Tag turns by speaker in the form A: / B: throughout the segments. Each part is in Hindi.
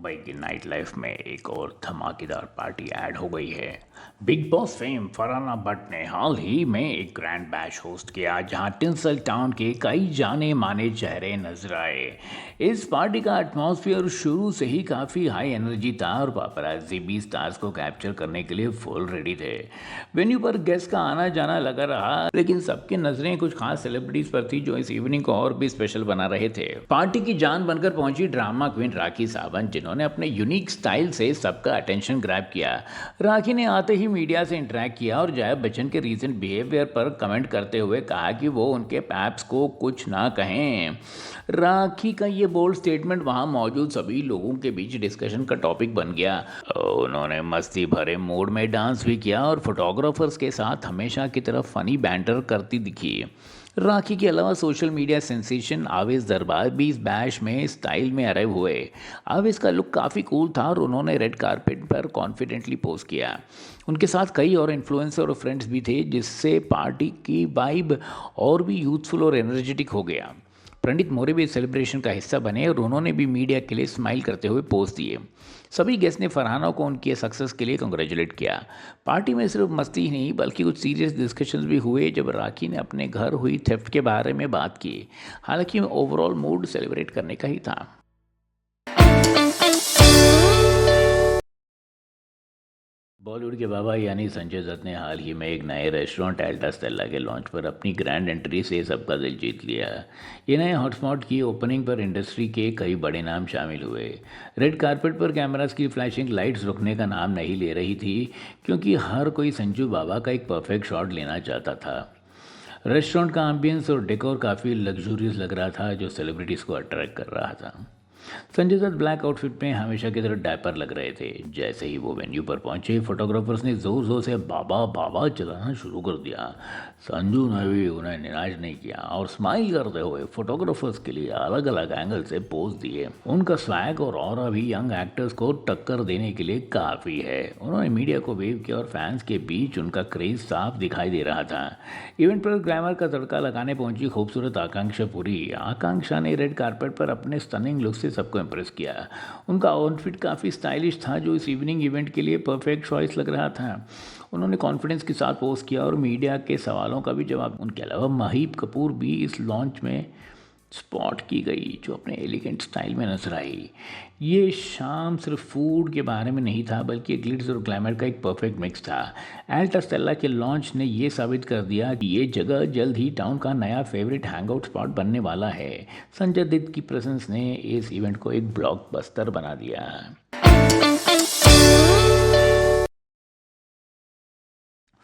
A: मुंबई की नाइट लाइफ में एक और धमाकेदार पार्टी ऐड हो गई है। Big boss fame Farhana Bhatt ने हाल ही में एक ग्रैंड बैश होस्ट किया जहां टिंसल टाउन के कई जाने माने चेहरे नजर आए। इस पार्टी का एटमॉस्फेयर शुरू से ही काफ़ी हाई एनर्जी था और पापराजी भी स्टार्स को कैप्चर करने के लिए फुल रेडी थे। वेन्यू पर गेस्ट का आना जाना लगा रहा, लेकिन सबकी नजरें कुछ खास सेलिब्रिटीज पर थी जो इस इवनिंग को और भी स्पेशल बना रहे थे। पार्टी की जान बनकर पहुंची ड्रामा क्वीन राखी सावंत, जिन्होंने अपने यूनिक स्टाइल से सबका अटेंशन ग्रैब किया। राखी ने आते ही मीडिया से इंटरेक्ट किया और जया बच्चन के रीसेंट बिहेवियर पर कमेंट करते हुए कहा कि वो उनके पैप्स को कुछ ना कहें। राखी का ये बोल्ड स्टेटमेंट वहां मौजूद सभी लोगों के बीच डिस्कशन का टॉपिक बन गया। उन्होंने मस्ती भरे मूड में डांस भी किया और फोटोग्राफर्स के साथ हमेशा की तरह फनी बैंटर करती दिखी। राखी के अलावा सोशल मीडिया सेंसेशन आवेश दरबार भी इस बैश में स्टाइल में अराइव हुए। आवेश का लुक काफ़ी कूल था और उन्होंने रेड कारपेट पर कॉन्फिडेंटली पोज किया। उनके साथ कई और इन्फ्लुएंसर और फ्रेंड्स भी थे, जिससे पार्टी की वाइब और भी यूथफुल और एनर्जेटिक हो गया। पंडित मौर्य भी सेलिब्रेशन का हिस्सा बने और उन्होंने भी मीडिया के लिए स्माइल करते हुए पोज दिए। सभी गेस्ट ने फरहाना को उनके सक्सेस के लिए कंग्रेचुलेट किया। पार्टी में सिर्फ मस्ती ही नहीं बल्कि कुछ सीरियस डिस्कशंस भी हुए जब राखी ने अपने घर हुई थेफ्ट के बारे में बात की। हालांकि ओवरऑल मूड सेलिब्रेट करने का ही था। बॉलीवुड के बाबा यानी संजय दत्त ने हाल ही में एक नए रेस्टोरेंट एल्टा स्टेला के लॉन्च पर अपनी ग्रैंड एंट्री से सबका दिल जीत लिया। ये नए हॉटस्पॉट की ओपनिंग पर इंडस्ट्री के कई बड़े नाम शामिल हुए। रेड कारपेट पर कैमरास की फ्लैशिंग लाइट्स रुकने का नाम नहीं ले रही थी, क्योंकि हर कोई संजू बाबा का एक परफेक्ट शॉट लेना चाहता था। रेस्टोरेंट का एम्बियंस और डेकोर काफ़ी लग्जूरियस लग रहा था, जो सेलिब्रिटीज़ को अट्रैक्ट कर रहा था। संजय दत्त ब्लैक आउटफिट में हमेशा की तरह डायपर लग रहे थे। जैसे ही वो वेन्यू पर पहुंचे, फोटोग्राफर्स ने जोर जोर से बाबा बाबा चलाना शुरू कर दिया। संजू ने भी उन्हें निराश नहीं किया और स्माइल करते हुए फोटोग्राफर्स के लिए अलग अलग एंगल से पोज दिए। उनका स्वैग और ऑरा भी यंग एक्टर्स को टक्कर देने के लिए काफ़ी है। उन्होंने मीडिया को वेव किया और फैंस के बीच उनका क्रेज साफ दिखाई दे रहा था। इवेंट पर ग्लैमर का तड़का लगाने पहुंची खूबसूरत आकांक्षा पुरी। आकांक्षा ने रेड कारपेट पर अपने स्टनिंग लुक से सबको इम्प्रेस किया। उनका आउटफिट काफ़ी स्टाइलिश था, जो इस इवनिंग इवेंट के लिए परफेक्ट चॉइस लग रहा था। उन्होंने कॉन्फिडेंस के साथ पोस्ट किया और मीडिया के सवालों का भी जवाब। उनके अलावा महीप कपूर भी इस लॉन्च में स्पॉट की गई, जो अपने एलिगेंट स्टाइल में नजर आई। ये शाम सिर्फ फूड के बारे में नहीं था, बल्कि ग्लिट्स और ग्लैमर का एक परफेक्ट मिक्स था। एल्टा स्टेला के लॉन्च ने ये साबित कर दिया कि ये जगह जल्द ही टाउन का नया फेवरेट हैंगआउट स्पॉट बनने वाला है। संजय दत्त की प्रेजेंस ने इस इवेंट को एक ब्लॉकबस्टर बना दिया।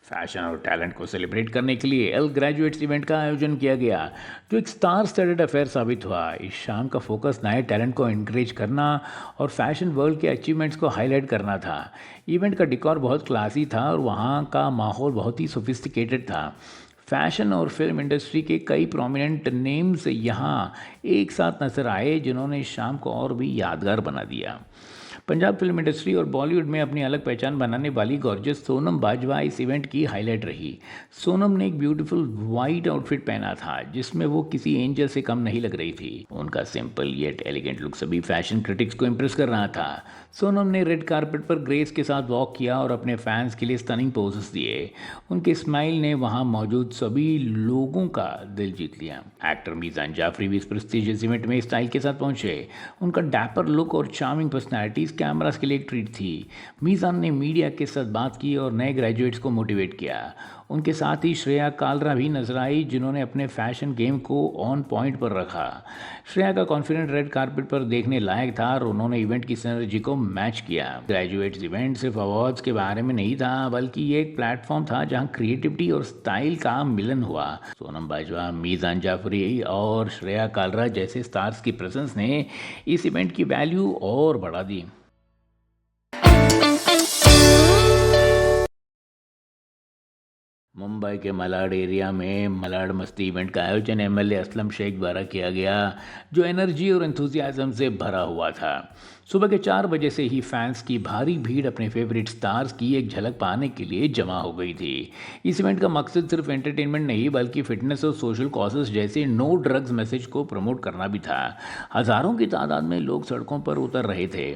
A: फैशन और टैलेंट को सेलिब्रेट करने के लिए एल ग्रेजुएट्स इवेंट का आयोजन किया गया, जो एक स्टार स्टडेड अफेयर साबित हुआ। इस शाम का फोकस नए टैलेंट को इंकरेज करना और फैशन वर्ल्ड के अचीवमेंट्स को हाईलाइट करना था। इवेंट का डिकॉर बहुत क्लासी था और वहाँ का माहौल बहुत ही सोफिस्टिकेटेड था। फैशन और फिल्म इंडस्ट्री के कई प्रोमिनेंट नेम्स यहाँ एक साथ नजर आए, जिन्होंने इस शाम को और भी यादगार बना दिया। पंजाब फिल्म इंडस्ट्री और बॉलीवुड में अपनी अलग पहचान बनाने वाली गॉर्जियस सोनम बाजवा इस इवेंट की हाईलाइट रही। सोनम ने एक ब्यूटीफुल वाइट आउटफिट पहना था, जिसमें वो किसी एंजल से कम नहीं लग रही थी। उनका सिंपल येट एलिगेंट लुक सभी फैशन क्रिटिक्स को इम्प्रेस कर रहा था। सोनम ने रेड कारपेट पर ग्रेस के साथ वॉक किया और अपने फैंस के लिए स्टनिंग पोजेस दिए। उनके स्माइल ने वहां मौजूद सभी लोगों का दिल जीत लिया। एक्टर मीज़ान जाफरी भी इस प्रेस्टिजियस इवेंट में स्टाइल के साथ पहुंचे। उनका डैपर लुक और चार्मिंग पर्सनैलिटी कैमरास के लिए एक ट्रीट थी। मीज़ान ने मीडिया के साथ बात की और नए ग्रेजुएट्स को मोटिवेट किया। उनके साथ ही श्रेया कालरा भी नजर आई, जिन्होंने अपने फैशन गेम को ऑन पॉइंट पर रखा। श्रेया का कॉन्फिडेंट रेड कारपेट पर देखने लायक था और उन्होंने इवेंट की सिनर्जी को मैच किया। ग्रेजुएट्स इवेंट सिर्फ अवार्ड्स के बारे में नहीं था, बल्कि ये एक प्लेटफॉर्म था जहां क्रिएटिविटी और स्टाइल का मिलन हुआ। सोनम बाजवा, मीज़ान जाफरी और श्रेया कालरा जैसे स्टार्स की प्रेजेंस ने इस इवेंट की वैल्यू और बढ़ा दी। मुंबई के मलाड एरिया में मलाड मस्ती इवेंट का आयोजन एमएलए असलम शेख द्वारा किया गया, जो एनर्जी और एंथुजियाज्म से भरा हुआ था। सुबह के 4 बजे से ही फैंस की भारी भीड़ अपने फेवरेट स्टार्स की एक झलक पाने के लिए जमा हो गई थी। इस इवेंट का मकसद सिर्फ एंटरटेनमेंट नहीं बल्कि फिटनेस और सोशल कॉजेस जैसे नो ड्रग्स मैसेज को प्रमोट करना भी था। हजारों की तादाद में लोग सड़कों पर उतर रहे थे।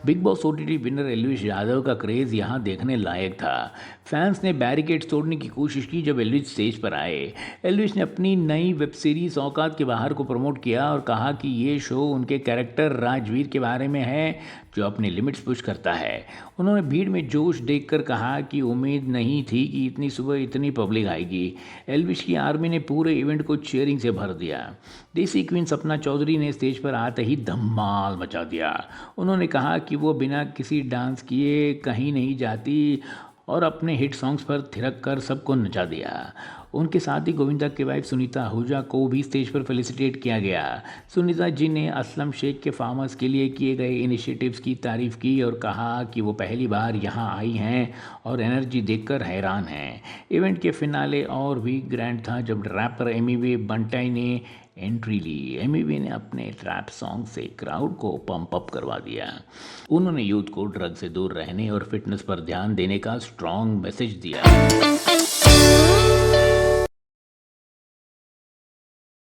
A: Big boss OTT winner Elvish Yadav का क्रेज यहाँ देखने लायक था। फैंस ने बैरिकेड्स तोड़ने की कोशिश की जब एल्विश स्टेज पर आए। एल्विश ने अपनी नई वेब सीरीज औकात के बाहर को प्रमोट किया और कहा कि ये शो उनके कैरेक्टर राजवीर के बारे में है जो अपने लिमिट्स पुश करता है। उन्होंने भीड़ में जोश देखकर कहा कि उम्मीद नहीं थी कि इतनी सुबह इतनी पब्लिक आएगी। एल्विश की आर्मी ने पूरे इवेंट को चीयरिंग से भर दिया। देसी क्वीन सपना चौधरी ने स्टेज पर आते ही धमाल मचा दिया। उन्होंने कहा कि वो बिना किसी डांस किए कहीं नहीं जाती और अपने हिट सॉन्ग्स पर थिरक कर सबको नचा दिया। उनके साथ ही गोविंदा की वाइफ सुनीता आहूजा को भी स्टेज पर फेलिसिटेट किया गया। सुनीता जी ने असलम शेख के फार्मर्स के लिए किए गए इनिशिएटिव्स की तारीफ की और कहा कि वो पहली बार यहाँ आई हैं और एनर्जी देखकर हैरान हैं। इवेंट के फिनाले और भी ग्रैंड था जब रैपर एमिवे बंटाई ने एंट्री ली। एमिवे ने अपने रैप सॉन्ग से क्राउड को पंप अप करवा दिया। उन्होंने यूथ को ड्रग से दूर रहने और फिटनेस पर ध्यान देने का स्ट्रॉन्ग मैसेज दिया।